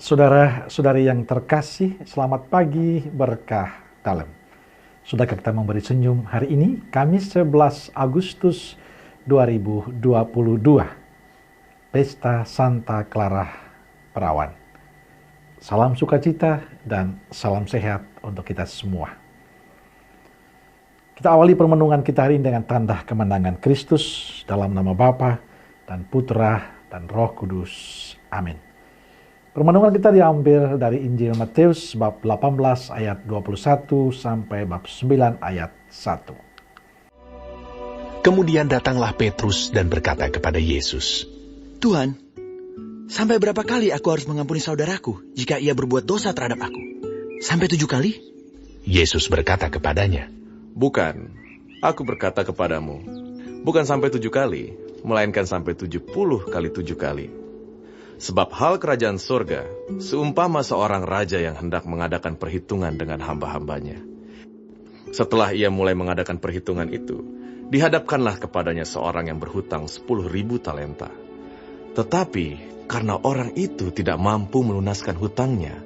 Saudara-saudari yang terkasih, selamat pagi berkah dalam. Sudahkah kita memberi senyum hari ini, Kamis 11 Agustus 2022, Pesta Santa Clara Perawan. Salam sukacita dan salam sehat untuk kita semua. Kita awali permenungan kita hari ini dengan tanda kemenangan Kristus dalam nama Bapa dan Putra dan Roh Kudus. Amin. Permenungan kita diambil dari Injil Matius bab 18 ayat 21 sampai bab 9 ayat 1. Kemudian datanglah Petrus dan berkata kepada Yesus, "Tuhan, sampai berapa kali aku harus mengampuni saudaraku jika ia berbuat dosa terhadap aku? Sampai 7 kali?" Yesus berkata kepadanya, "Bukan, aku berkata kepadamu, bukan sampai 7 kali, melainkan sampai 70 kali 7 kali. Sebab hal kerajaan surga seumpama seorang raja yang hendak mengadakan perhitungan dengan hamba-hambanya. Setelah ia mulai mengadakan perhitungan itu, dihadapkanlah kepadanya seorang yang berhutang 10.000 talenta. Tetapi karena orang itu tidak mampu melunaskan hutangnya,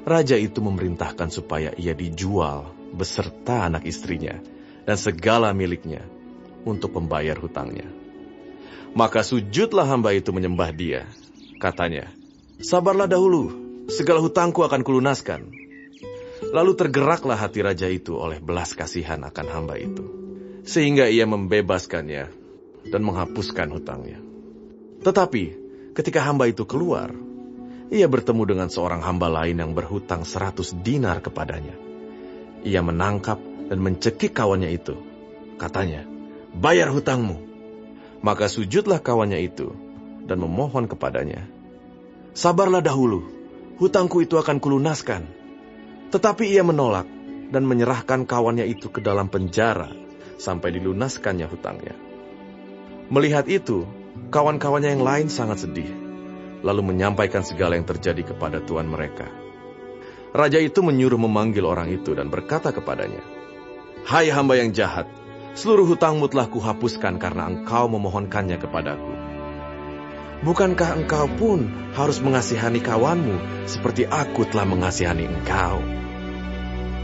raja itu memerintahkan supaya ia dijual beserta anak istrinya dan segala miliknya untuk membayar hutangnya. Maka sujudlah hamba itu menyembah dia. Katanya, 'Sabarlah dahulu, segala hutangku akan kulunaskan.' Lalu tergeraklah hati raja itu oleh belas kasihan akan hamba itu, sehingga ia membebaskannya dan menghapuskan hutangnya. Tetapi ketika hamba itu keluar, ia bertemu dengan seorang hamba lain yang berhutang 100 dinar kepadanya. Ia menangkap dan mencekik kawannya itu. Katanya, 'Bayar hutangmu.' Maka sujudlah kawannya itu dan memohon kepadanya, 'Sabarlah dahulu, hutangku itu akan kulunaskan.' Tetapi ia menolak dan menyerahkan kawannya itu ke dalam penjara sampai dilunaskannya hutangnya. Melihat itu, kawan-kawannya yang lain sangat sedih, lalu menyampaikan segala yang terjadi kepada tuan mereka. Raja itu menyuruh memanggil orang itu dan berkata kepadanya, 'Hai hamba yang jahat, seluruh hutangmu telah kuhapuskan karena engkau memohonkannya kepadaku. Bukankah engkau pun harus mengasihani kawanmu seperti aku telah mengasihani engkau?'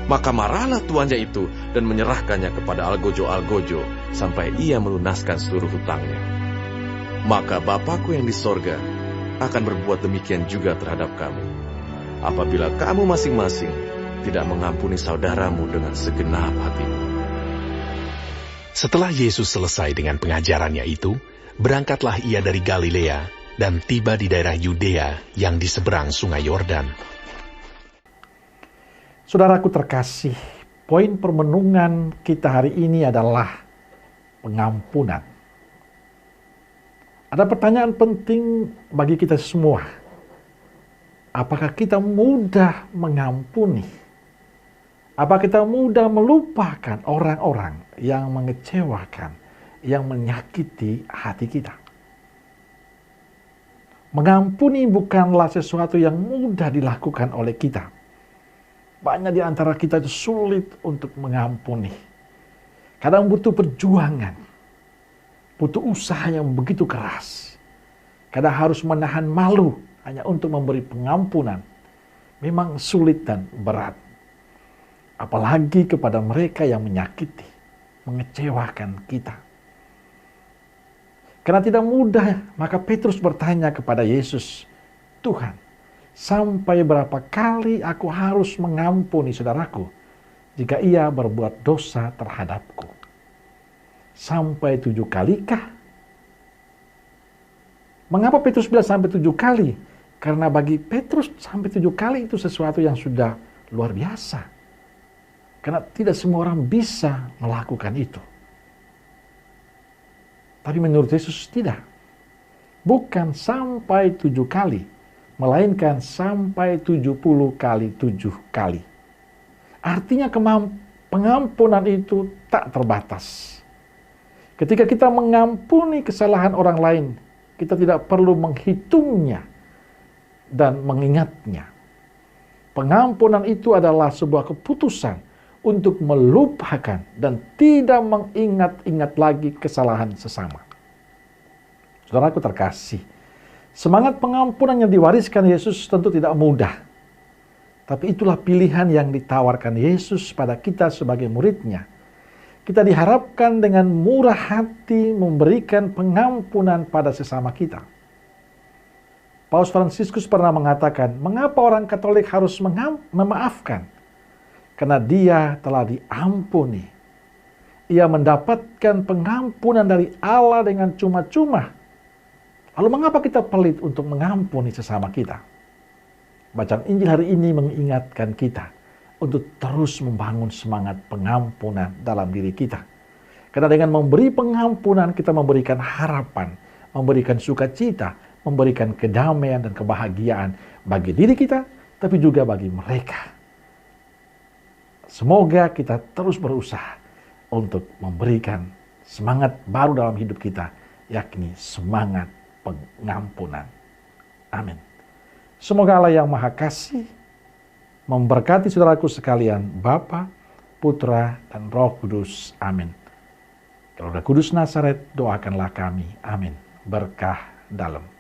Maka marahlah tuannya itu dan menyerahkannya kepada algojo-algojo sampai ia melunaskan seluruh hutangnya. Maka Bapakku yang di sorga akan berbuat demikian juga terhadap kamu, apabila kamu masing-masing tidak mengampuni saudaramu dengan segenap hatimu." Setelah Yesus selesai dengan pengajarannya itu, berangkatlah ia dari Galilea dan tiba di daerah Yudea yang di seberang sungai Yordan. Saudaraku terkasih, poin permenungan kita hari ini adalah pengampunan. Ada pertanyaan penting bagi kita semua. Apakah kita mudah mengampuni? Apakah kita mudah melupakan orang-orang yang mengecewakan, yang menyakiti hati kita? Mengampuni bukanlah sesuatu yang mudah dilakukan oleh kita. Banyak di antara kita itu sulit untuk mengampuni. Kadang butuh perjuangan, butuh usaha yang begitu keras. Kadang harus menahan malu hanya untuk memberi pengampunan. Memang sulit dan berat. Apalagi kepada mereka yang menyakiti, mengecewakan kita. Karena tidak mudah, maka Petrus bertanya kepada Yesus, "Tuhan, sampai berapa kali aku harus mengampuni saudaraku jika ia berbuat dosa terhadapku? Sampai 7 kalikah?" Mengapa Petrus bilang sampai 7 kali? Karena bagi Petrus sampai 7 kali itu sesuatu yang sudah luar biasa. Karena tidak semua orang bisa melakukan itu. Tapi menurut Yesus tidak. Bukan sampai 7 kali, melainkan sampai 70 kali 7 kali. Artinya pengampunan itu tak terbatas. Ketika kita mengampuni kesalahan orang lain, kita tidak perlu menghitungnya dan mengingatnya. Pengampunan itu adalah sebuah keputusan untuk melupakan dan tidak mengingat-ingat lagi kesalahan sesama. Saudaraku terkasih, Semangat pengampunan yang diwariskan Yesus tentu tidak mudah. Tapi itulah pilihan yang ditawarkan Yesus pada kita sebagai murid-Nya. Kita diharapkan dengan murah hati memberikan pengampunan pada sesama kita. Paus Fransiskus pernah mengatakan, mengapa orang Katolik harus memaafkan? Karena dia telah diampuni. Ia mendapatkan pengampunan dari Allah dengan cuma-cuma. Lalu mengapa kita pelit untuk mengampuni sesama kita? Bacaan Injil hari ini mengingatkan kita untuk terus membangun semangat pengampunan dalam diri kita. Karena dengan memberi pengampunan kita memberikan harapan, memberikan sukacita, memberikan kedamaian dan kebahagiaan bagi diri kita, tapi juga bagi mereka. Semoga kita terus berusaha untuk memberikan semangat baru dalam hidup kita, yakni semangat pengampunan. Amin. Semoga Allah yang Maha Kasih memberkati saudaraku sekalian, Bapa, Putra, dan Roh Kudus. Amin. Keluarga Kudus Nazaret, doakanlah kami. Amin. Berkah dalam.